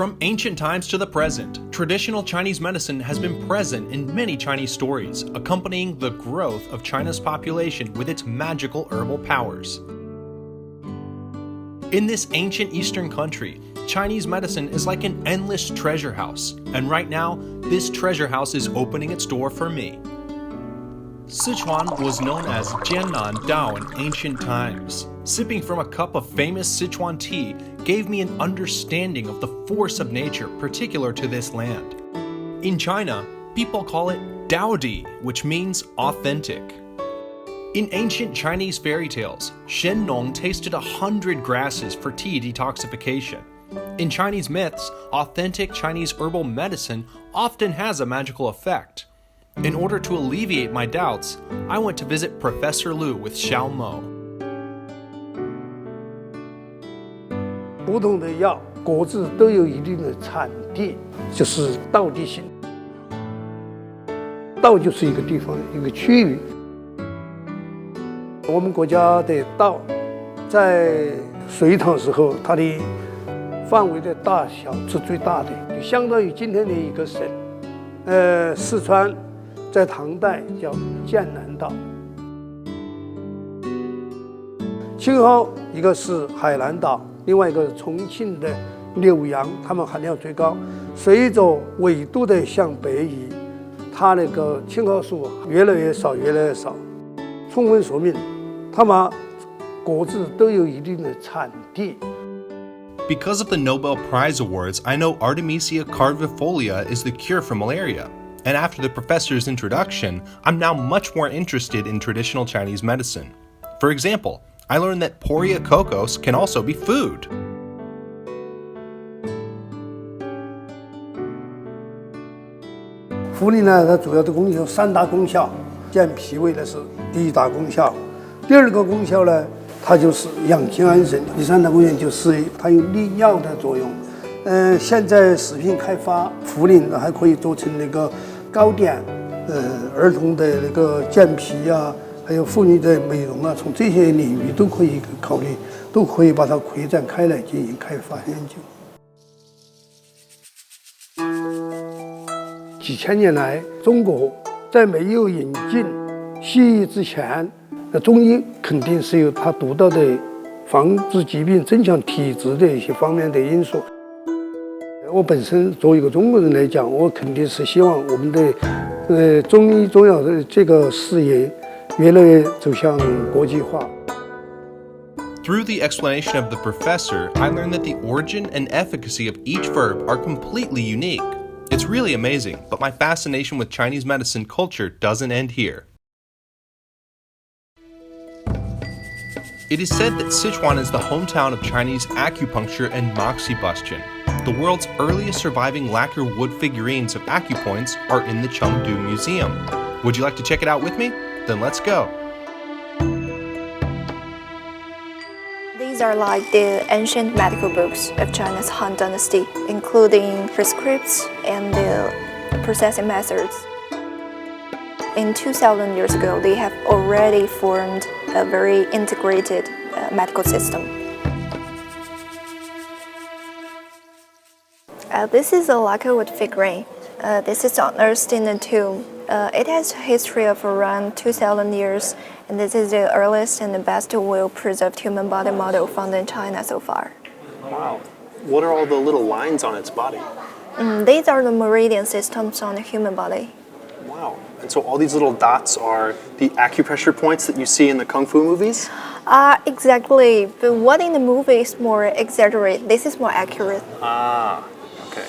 From ancient times to the present, traditional Chinese medicine has been present in many Chinese stories, accompanying the growth of China's population with its magical herbal powers. In this ancient Eastern country, Chinese medicine is like an endless treasure house, and right now, this treasure house is opening its door for me. Sichuan was known as Jiannan Dao in ancient times. Sipping from a cup of famous Sichuan tea gave me an understanding of the force of nature particular to this land. In China, people call it Daodi, which means authentic. In ancient Chinese fairy tales, Shen Nong tasted 100 grasses for tea detoxification. In Chinese myths, authentic Chinese herbal medicine often has a magical effect. In order to alleviate my doubts, I went to visit Professor Lu with Xiao Mo. 不同的药果子都有一定的产地，就是道地性。道就是一个地方一个区域。我们国家的道，在隋唐时候，它的范围的大小是最大的，就相当于今天的一个省。四川在唐代叫剑南道，青蒿一个是海南岛。另外一个重庆的柳阳，它们含量最高。随着纬度的向北移，它那个青蒿树越来越少，越来越少。充分说明，它们果子都有一定的产地。Because of the Nobel Prize Awards, I know Artemisia cardivolia is the cure for malaria. And after the professor's introduction, I'm now much more interested in traditional Chinese medicine. For example, I learned that Poria cocos can also be food. 茯苓呢，它主要的功效三大功效，健脾胃的是第一大功效。第二个功效呢，它就是养精安神。第三大功效就是它有利尿的作用。现在食品开发，茯苓还可以做成那个糕点，儿童的那个健脾啊。还有妇女的美容啊，从这些领域都可以考虑，都可以把它扩展开来进行开发研究。几千年来，中国在没有引进西医之前，中医肯定是有它独到的防治疾病、增强体质的一些方面的因素。我本身作为一个中国人来讲，我肯定是希望我们的中医中药的这个事业。越来越走向国际化。Through the explanation of the professor, I learned that the origin and efficacy of each verb are completely unique. It's really amazing, but my fascination with Chinese medicine culture doesn't end here. It is said that Sichuan is the hometown of Chinese acupuncture and moxibustion. The world's earliest surviving lacquer wood figurines of acupoints are in the Chengdu Museum. Would you like to check it out with me? Then let's go. These are like the ancient medical books of China's Han Dynasty, including prescripts and the processing methods. In 2,000 years ago, they have already formed a very integrated medical system. This is a lacquer wood figurine. This is unearthed in a tomb. It has a history of around 2,000 years, and this is the earliest and the best well-preserved human body model found in China so far. Wow. What are all the little lines on its body? These are the meridian systems on the human body. Wow. And so all these little dots are the acupressure points that you see in the kung fu movies? Exactly. But what in the movie is more exaggerated. This is more accurate. Ah, okay.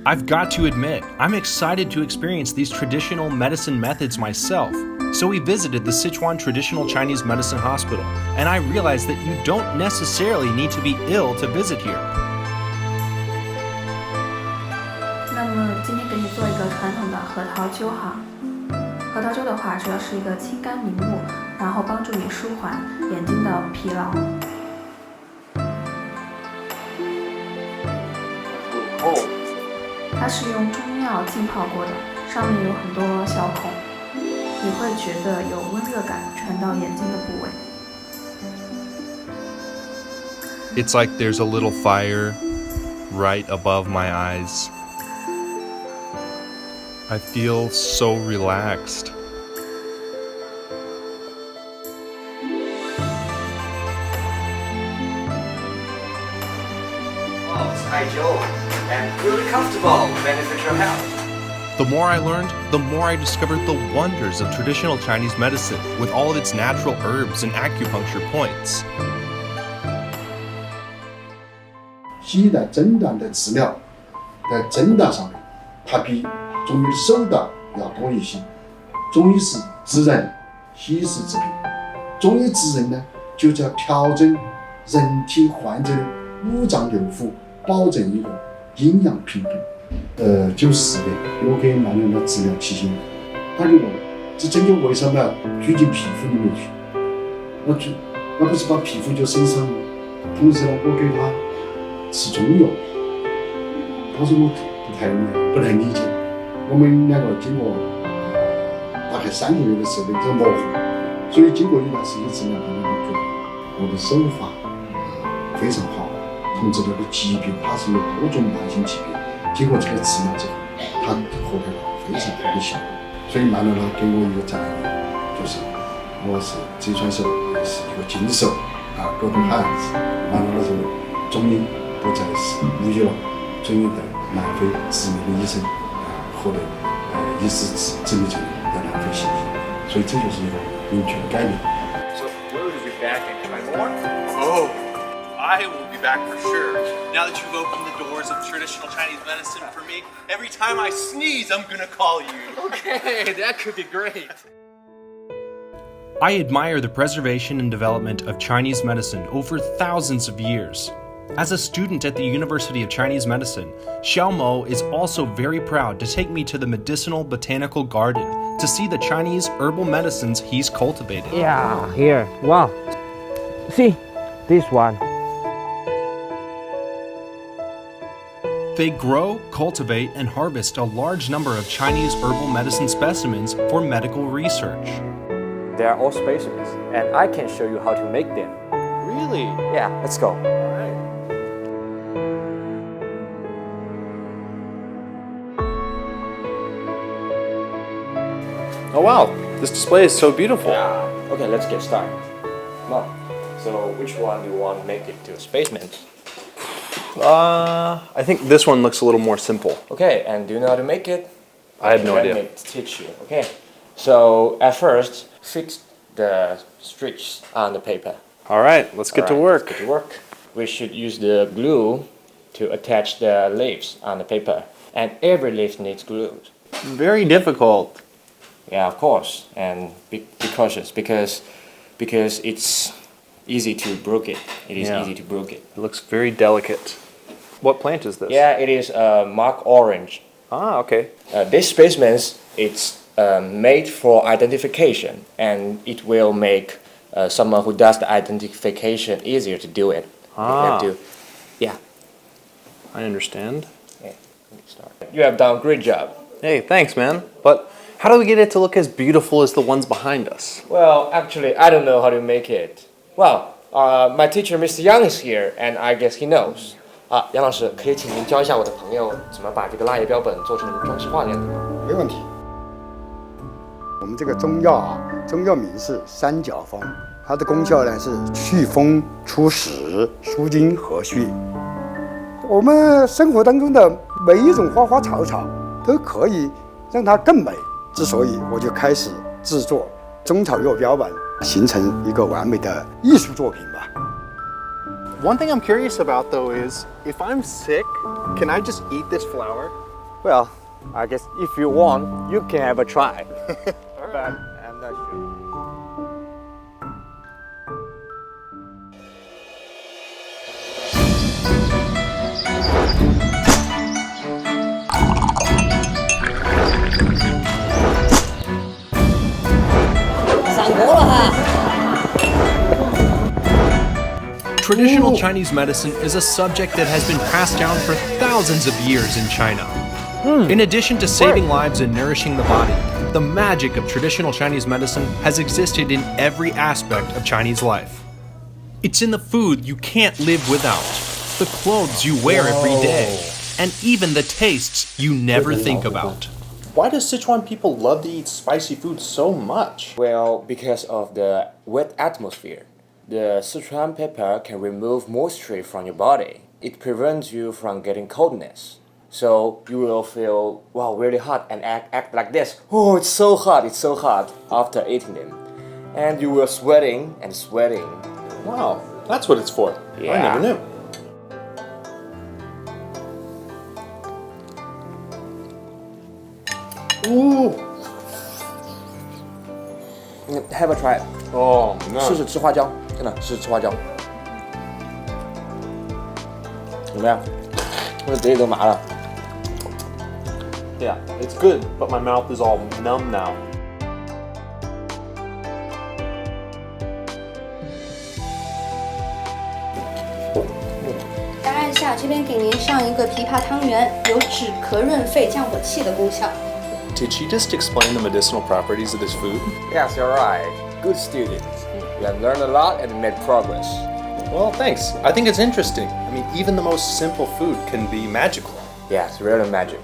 I've got to admit, I'm excited to experience these traditional medicine methods myself. So we visited the Sichuan Traditional Chinese Medicine Hospital, and I realized that you don't necessarily need to be ill to visit here. 那么今天给你做一个传统的核桃灸哈。核桃灸的话，主要是一个清肝明目，然后帮助你舒缓眼睛的疲劳。它是用中药浸泡过的，上面有很多小孔，你会觉得有温热感传到眼睛的部位。It's like there's a little fire right above my eyes. I feel so relaxed. Oh, it's ideal and really comfortable, benefit your health. The more I learned, the more I discovered the wonders of traditional Chinese medicine with all of its natural herbs and acupuncture points. 西医的诊断的治疗，在诊断上面，它比中医的手段要多一些。中医是治人，西医是治病。中医治人呢，就是要调整人体患者的五脏六腑，保证一个阴阳平衡。94年，我给曼联的治疗期间，他就问这针灸为什么要举进皮肤里面去？那不是把皮肤就损伤吗？同时呢，我给他吃中药，当时我不太理解。我们两个经过大概3个月的时候的这磨合，所以经过一段时间治疗，他就觉得我的手法非常好，控制了个疾病，它是有多种慢性疾病。经过这个治疗之后，他获得了非常好的效果。所以曼联给我一个赞誉，就是我是这双手也是一个金手啊，Golden Hands。曼联这个中医不再是无有中医的南非知名的医生获得医师执照的南非信息，所以这就是一个明确的改变。So will you be back and try more? Oh, I will be back for sure. Now that you've opened the doors of traditional Chinese medicine for me, every time I sneeze, I'm gonna call you. Okay, that could be great. I admire the preservation and development of Chinese medicine over thousands of years. As a student at the University of Chinese Medicine, Xiao is also very proud to take me to the medicinal botanical garden to see the Chinese herbal medicines he's cultivated. Yeah, here. Wow. See, this one. They grow, cultivate, and harvest a large number of Chinese herbal medicine specimens for medical research. They are all specimens, and I can show you how to make them. Really? Yeah, let's go. Oh wow, this display is so beautiful. Yeah. Okay, let's get started. Come on. So, which one do you want to make it to a specimen? I think this one looks a little more simple. Okay, and do you know how to make it? I have no Let idea. me teach you. Okay. So at first, fix the stitches on the paper. All right, let's get to work. Get to work. We should use the glue to attach the leaves on the paper, and every leaf needs glue. Very difficult. Yeah, of course, and be cautious because it's easy to break it. It is Yeah. easy to break it. It looks very delicate. What plant is this? Yeah, it is mark orange. Ah, okay. This specimen it's made for identification, and it will make someone who does the identification easier to do it. Ah. Yeah. I understand. Yeah. Let me start. You have done a great job. Hey, thanks, man. But how do we get it to look as beautiful as the ones behind us? Well, actually, I don't know how to make it. Well, my teacher, Mr. Yang, is here, and I guess he knows. 杨老师，可以请您教一下我的朋友怎么把这个蜡页标本做成装饰画那样的吗？没问题。我们这个中药啊，中药名是三角风，它的功效呢是祛风除湿、舒筋和血。我们生活当中的每一种花花草草都可以让它更美，之所以我就开始制作中草药标本，形成一个完美的艺术作品吧。One thing I'm curious about, though, is if I'm sick, can I just eat this flower? Well, I guess if you want, you can have a try. But I'm not sure. Traditional Chinese medicine is a subject that has been passed down for thousands of years in China. In addition to saving lives and nourishing the body, the magic of traditional Chinese medicine has existed in every aspect of Chinese life. It's in the food you can't live without. the clothes you wear every day, and even the tastes you never think about. Why do Sichuan people love to eat spicy food so much? Well, because of the wet atmosphere. The Sichuan pepper can remove moisture from your body. It prevents you from getting coldness. So you will feel, wow, really hot and act like this. Oh, it's so hot after eating them. And you will sweating and sweating. Wow, that's what it's for. Yeah. I never knew. Ooh. Have a try. Oh, no. 试试吃花椒，真的试试吃花椒。怎么样？我的嘴里都麻了。Yeah, it's good, but my mouth is all numb now. 答案下，这边给您上一个枇杷汤圆，有止咳润肺、降火气的功效。 Did she just explain the medicinal properties of this food? Yes, you're right. Good student. You have learned a lot and made progress. Well, thanks. I think it's interesting. I mean, even the most simple food can be magical. Yes, really magic.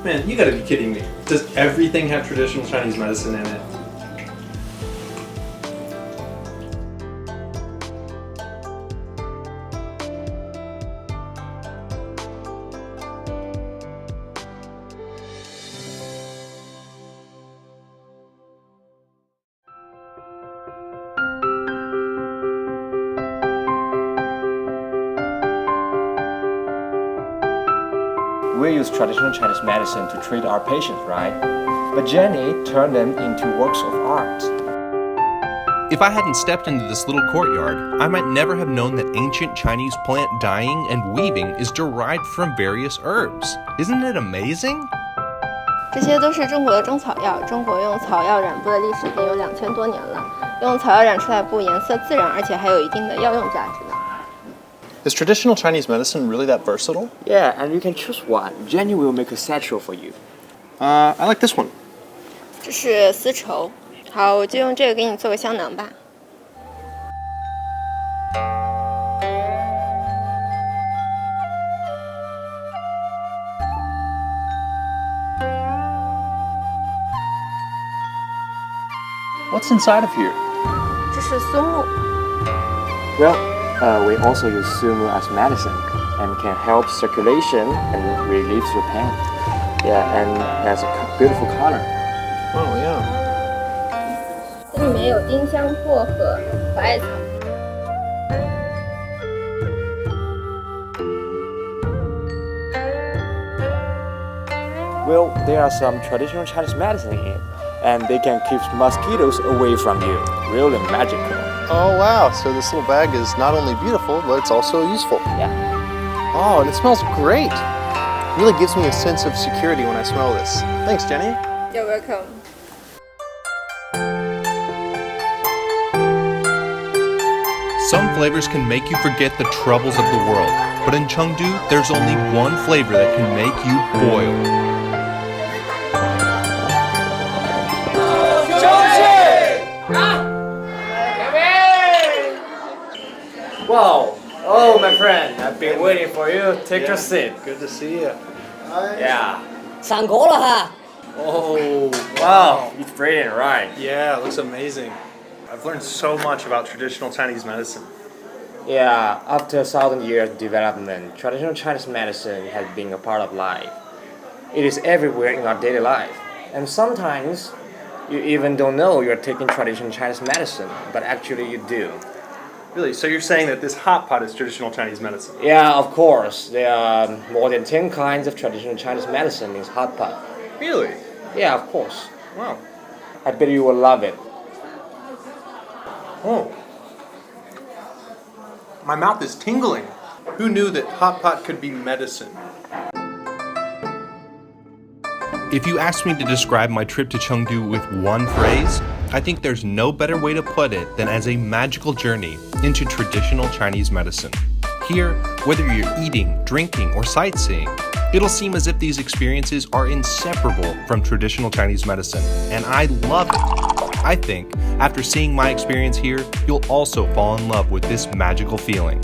Man, you gotta be kidding me. Does everything have traditional Chinese medicine in it? We use traditional Chinese medicine to treat our patients, right? But Jenny turned them into works of art. If I hadn't stepped into this little courtyard, I might never have known that ancient Chinese plant dyeing and weaving is derived from various herbs. Isn't it amazing? 这些都是中国的中草药。中国用草药染布的历史已经有2000多年了。用草药染出来布颜色自然，而且还有一定的药用价值呢。 Is traditional Chinese medicine really that versatile? Yeah, and you can choose one. Jenny will make a satchel for you. I like this one. 这是丝绸。好，我就用这个给你做个香囊吧。 What's inside of here? 这是苏木。 Well, we also use sumu as medicine and can help circulation and relieves your pain. Yeah, and has a beautiful color. Oh, yeah. 这里面有丁香、薄荷和艾草。 Well, there are some traditional Chinese medicine in it, and they can keep mosquitoes away from you. Really magical. Oh, wow. So this little bag is not only beautiful, but it's also useful. Yeah. Oh, and it smells great. It really gives me a sense of security when I smell this. Thanks, Jenny. You're welcome. Some flavors can make you forget the troubles of the world, but in Chengdu, there's only one flavor that can make you boil. Wow. Oh, my friend, I've been waiting for you. Take your seat. Good to see you. Yeah. 闪国了哈！ Oh, wow. It's brilliant, right? Yeah, it looks amazing. I've learned so much about traditional Chinese medicine. Yeah, after 1,000 years of development, traditional Chinese medicine has been a part of life. It is everywhere in our daily life. And sometimes, you even don't know you're taking traditional Chinese medicine, but actually you do. Really? So you're saying that this hot pot is traditional Chinese medicine? Yeah, of course. There are more than 10 kinds of traditional Chinese medicine in this hot pot. Really? Yeah, of course. Wow. I bet you will love it. Oh. My mouth is tingling. Who knew that hot pot could be medicine? If you asked me to describe my trip to Chengdu with one phrase, I think there's no better way to put it than as a magical journey into traditional Chinese medicine. Here, whether you're eating, drinking, or sightseeing, it'll seem as if these experiences are inseparable from traditional Chinese medicine, and I love it. I think, after seeing my experience here, you'll also fall in love with this magical feeling.